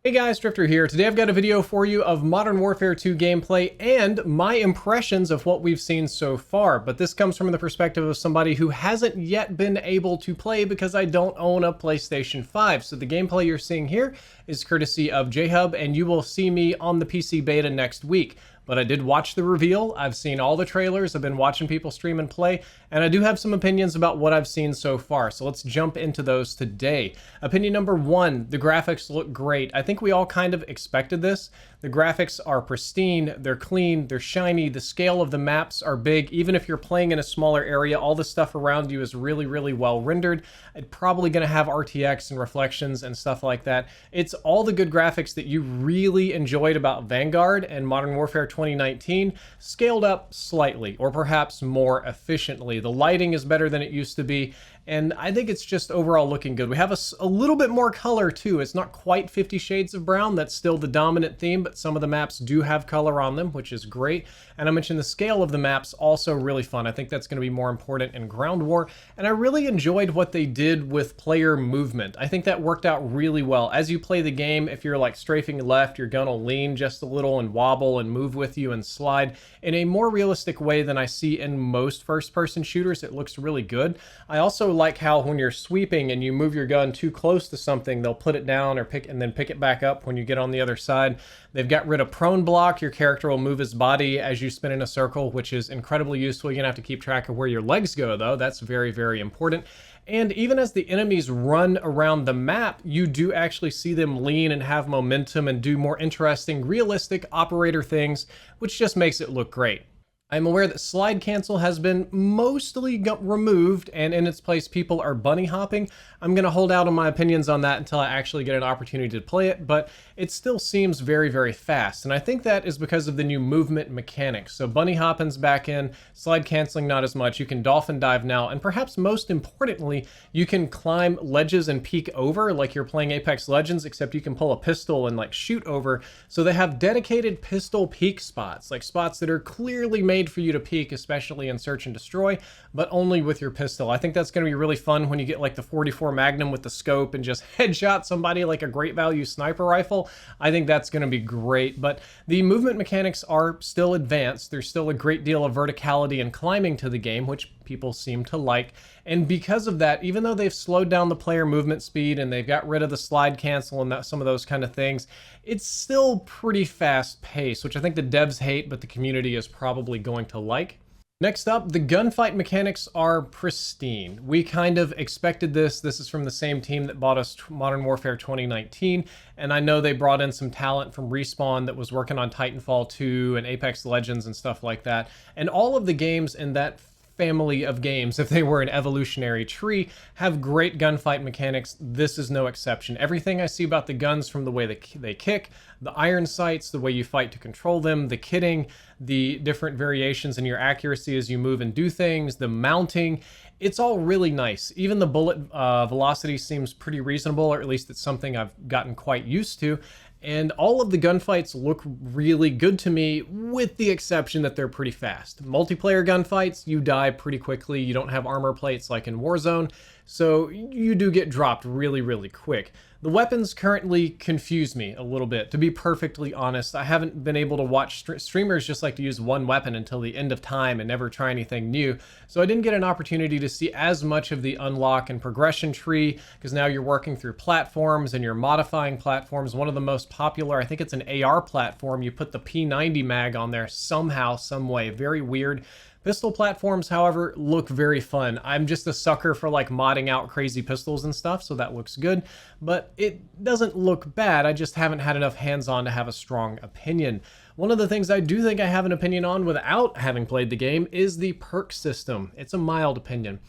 Hey guys, Drifter here. Today I've got a video for you of Modern Warfare 2 gameplay and my impressions of what we've seen so far. But this comes from the perspective of somebody who hasn't yet been able to play because I don't own a PlayStation 5. So the gameplay you're seeing here is courtesy of J-Hub, and you will see me on the PC beta next week. But I did watch the reveal, I've seen all the trailers, I've been watching people stream and play, and I do have some opinions about what I've seen so far, so let's jump into those today. Opinion number one, the graphics look great. I think we all kind of expected this. The graphics are pristine, they're clean, they're shiny, the scale of the maps are big. Even if you're playing in a smaller area, all the stuff around you is really, really well rendered. It's probably going to have RTX and reflections and stuff like that. It's all the good graphics that you really enjoyed about Vanguard and Modern Warfare 2019, scaled up slightly, or perhaps more efficiently. The lighting is better than it used to be, and I think it's just overall looking good. We have a little bit more color too. It's not quite 50 Shades of Brown, that's still the dominant theme, but some of the maps do have color on them, which is great. And I mentioned the scale of the maps, also really fun. I think that's going to be more important in Ground War, and I really enjoyed what they did with player movement. I think that worked out really well. As you play the game, if you're like strafing left, your gun will lean just a little and wobble and move with you and slide in a more realistic way than I see in most first-person shooters. It looks really good. I also like how when you're sweeping and you move your gun too close to something, they'll put it down or pick it back up when you get on the other side. They've got rid of prone block. Your character will move his body as you spin in a circle, which is incredibly useful. You're gonna have to keep track of where your legs go though. That's very, very important. And even as the enemies run around the map, you do actually see them lean and have momentum and do more interesting, realistic operator things, which just makes it look great. I'm aware that slide cancel has been mostly removed, and in its place people are bunny hopping. I'm going to hold out on my opinions on that until I actually get an opportunity to play it, but it still seems very, very fast, and I think that is because of the new movement mechanics. So bunny hopping's back in, slide canceling not as much, you can dolphin dive now, and perhaps most importantly, you can climb ledges and peek over like you're playing Apex Legends, except you can pull a pistol and like shoot over. So they have dedicated pistol peek spots, like spots that are clearly made for you to peek, especially in Search and Destroy, but only with your pistol. I think that's going to be really fun when you get like the 44 Magnum with the scope and just headshot somebody like a great value sniper rifle. I think that's going to be great, but the movement mechanics are still advanced. There's still a great deal of verticality and climbing to the game, which people seem to like. And because of that, even though they've slowed down the player movement speed and they've got rid of the slide cancel and some of those kind of things, it's still pretty fast paced, which I think the devs hate, but the community is probably going to like. Next up, the gunfight mechanics are pristine. We kind of expected this. This is from the same team that bought us Modern Warfare 2019, and I know they brought in some talent from Respawn that was working on Titanfall 2 and Apex Legends and stuff like that. And all of the games in that family of games, if they were an evolutionary tree, have great gunfight mechanics. This is no exception. Everything I see about the guns, from the way they kick, the iron sights, the way you fight to control them, the kitting, the different variations in your accuracy as you move and do things, the mounting, it's all really nice. Even the bullet velocity seems pretty reasonable, or at least it's something I've gotten quite used to. And all of the gunfights look really good to me, with the exception that they're pretty fast. Multiplayer gunfights, you die pretty quickly. You don't have armor plates like in Warzone, so you do get dropped really, really quick. The weapons currently confuse me a little bit, to be perfectly honest. I haven't been able to watch streamers just like to use one weapon until the end of time and never try anything new. So I didn't get an opportunity to see as much of the unlock and progression tree, because now you're working through platforms and you're modifying platforms. One of the most popular, I think it's an AR platform, you put the P90 mag on there somehow, some way, very weird. Pistol platforms, however, look very fun. I'm just a sucker for like modding out crazy pistols and stuff, so that looks good. But it doesn't look bad, I just haven't had enough hands-on to have a strong opinion. One of the things I do think I have an opinion on without having played the game is the perk system. It's a mild opinion.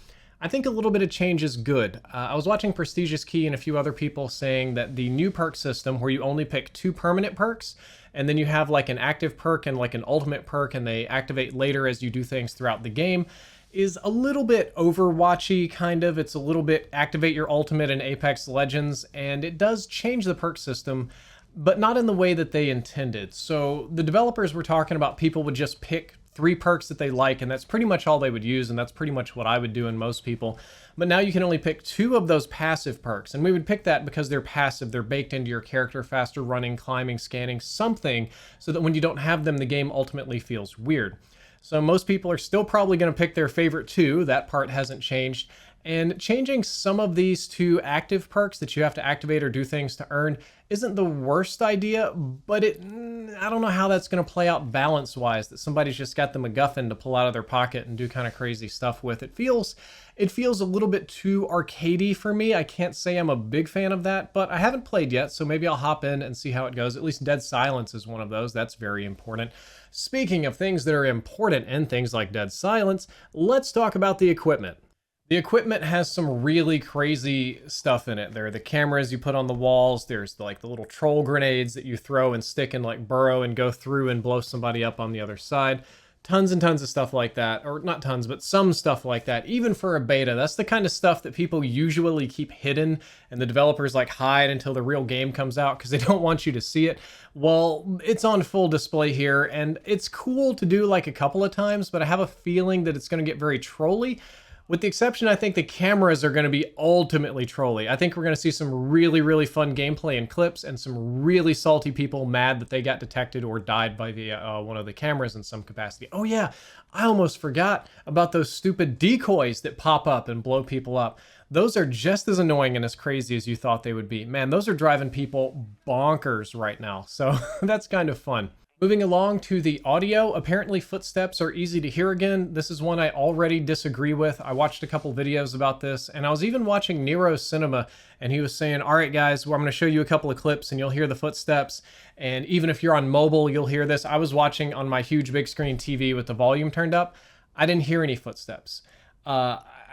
I think a little bit of change is good. I was watching Prestigious Key and a few other people saying that the new perk system, where you only pick 2 permanent perks, and then you have like an active perk and like an ultimate perk, and they activate later as you do things throughout the game, is a little bit Overwatchy kind of. It's a little bit activate your ultimate in Apex Legends, and it does change the perk system, but not in the way that they intended. So the developers were talking about people would just pick 3 perks that they like, and that's pretty much all they would use, and that's pretty much what I would do in most people. But now you can only pick 2 of those passive perks, and we would pick that because they're passive. They're baked into your character: faster running, climbing, scanning, something, so that when you don't have them, the game ultimately feels weird. So most people are still probably going to pick their favorite 2. That part hasn't changed. And changing some of these to active perks that you have to activate or do things to earn isn't the worst idea, but I don't know how that's going to play out balance-wise, that somebody's just got the MacGuffin to pull out of their pocket and do kind of crazy stuff with. It feels a little bit too arcadey for me. I can't say I'm a big fan of that, but I haven't played yet, so maybe I'll hop in and see how it goes. At least Dead Silence is one of those. That's very important. Speaking of things that are important and things like Dead Silence, let's talk about the equipment. The equipment has some really crazy stuff in it. There are the cameras you put on the walls. There's like the little troll grenades that you throw and stick and like burrow and go through and blow somebody up on the other side. Tons and tons of stuff like that, or not tons, but some stuff like that, even for a beta. That's the kind of stuff that people usually keep hidden and the developers like hide until the real game comes out because they don't want you to see it. Well, it's on full display here, and it's cool to do like a couple of times, but I have a feeling that it's going to get very trolly. With the exception, I think the cameras are going to be ultimately trolly. I think we're going to see some really, really fun gameplay and clips, and some really salty people mad that they got detected or died by the one of the cameras in some capacity. Oh yeah, I almost forgot about those stupid decoys that pop up and blow people up. Those are just as annoying and as crazy as you thought they would be. Man, those are driving people bonkers right now, so that's kind of fun. Moving along to the audio, apparently footsteps are easy to hear again. This is one I already disagree with. I watched a couple videos about this, and I was even watching Nero's Cinema, and he was saying, all right guys, well, I'm going to show you a couple of clips and you'll hear the footsteps, and even if you're on mobile, you'll hear this. I was watching on my huge big screen TV with the volume turned up. I didn't hear any footsteps.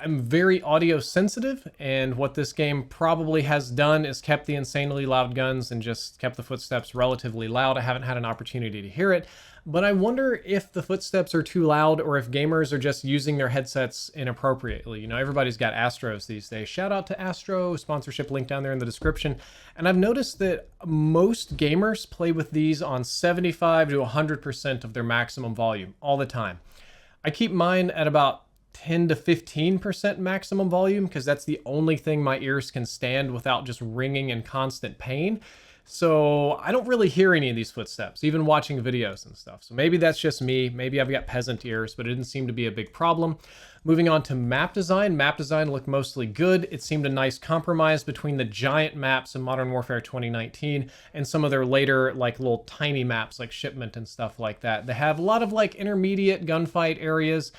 I'm very audio sensitive, and what this game probably has done is kept the insanely loud guns and just kept the footsteps relatively loud. I haven't had an opportunity to hear it, but I wonder if the footsteps are too loud or if gamers are just using their headsets inappropriately. You know, everybody's got Astros these days. Shout out to Astro, sponsorship link down there in the description. And I've noticed that most gamers play with these on 75 to 100% of their maximum volume all the time. I keep mine at about 10 to 15% maximum volume because that's the only thing my ears can stand without just ringing in constant pain. So I don't really hear any of these footsteps, even watching videos and stuff. So maybe that's just me. Maybe I've got peasant ears, but it didn't seem to be a big problem. Moving on to map design. Map design looked mostly good. It seemed a nice compromise between the giant maps in Modern Warfare 2019 and some of their later like little tiny maps like Shipment and stuff like that. They have a lot of like intermediate gunfight areas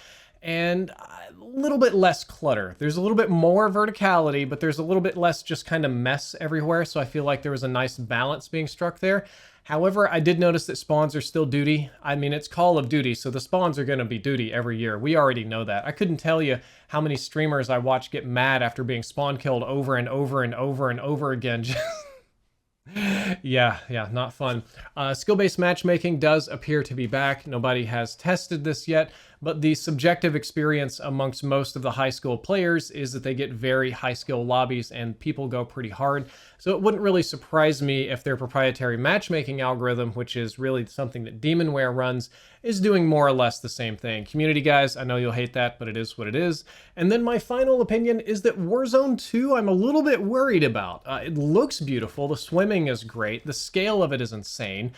and a little bit less clutter. There's a little bit more verticality, but there's a little bit less just kind of mess everywhere, so I feel like there was a nice balance being struck there. However, I did notice that spawns are still duty. I mean, it's Call of Duty, so the spawns are going to be duty every year. We already know that. I couldn't tell you how many streamers I watch get mad after being spawn killed over and over and over and over again. Yeah, not fun. Skill-based matchmaking does appear to be back. Nobody has tested this yet, but the subjective experience amongst most of the high skill players is that they get very high skill lobbies and people go pretty hard. So it wouldn't really surprise me if their proprietary matchmaking algorithm, which is really something that Demonware runs, is doing more or less the same thing. Community guys, I know you'll hate that, but it is what it is. And then my final opinion is that Warzone 2, I'm a little bit worried about. It looks beautiful. The swimming is great. The scale of it is insane.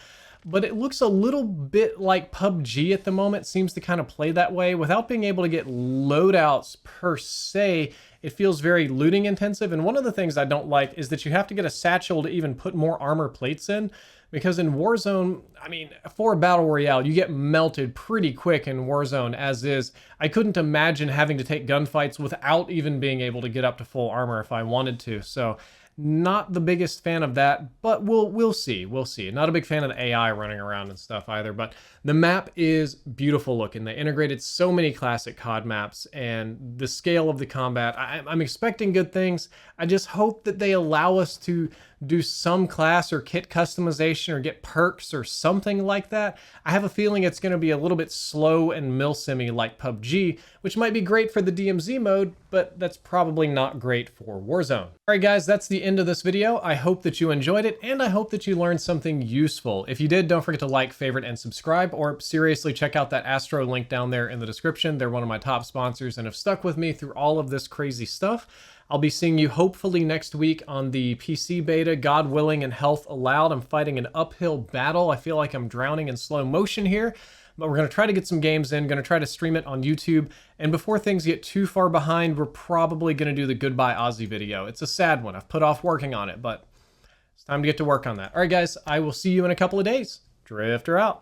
But it looks a little bit like PUBG at the moment. Seems to kind of play that way. Without being able to get loadouts per se, it feels very looting intensive. And one of the things I don't like is that you have to get a satchel to even put more armor plates in. Because in Warzone, I mean, for a Battle Royale, you get melted pretty quick in Warzone as is. I couldn't imagine having to take gunfights without even being able to get up to full armor if I wanted to. So not the biggest fan of that, but we'll see. We'll see. Not a big fan of the AI running around and stuff either, but the map is beautiful looking. They integrated so many classic CoD maps, and the scale of the combat, I'm expecting good things. I just hope that they allow us to do some class or kit customization or get perks or something like that, I have a feeling it's going to be a little bit slow and milsimmy like PUBG, which might be great for the DMZ mode, but that's probably not great for Warzone. Alright guys, that's the end of this video. I hope that you enjoyed it, and I hope that you learned something useful. If you did, don't forget to like, favorite, and subscribe, or seriously check out that Astro link down there in the description. They're one of my top sponsors and have stuck with me through all of this crazy stuff. I'll be seeing you hopefully next week on the PC beta, God willing and health allowed. I'm fighting an uphill battle. I feel like I'm drowning in slow motion here, but we're going to try to get some games in, going to try to stream it on YouTube, and before things get too far behind, we're probably going to do the Goodbye Aussie video. It's a sad one. I've put off working on it, but it's time to get to work on that. All right, guys, I will see you in a couple of days. Drifter out.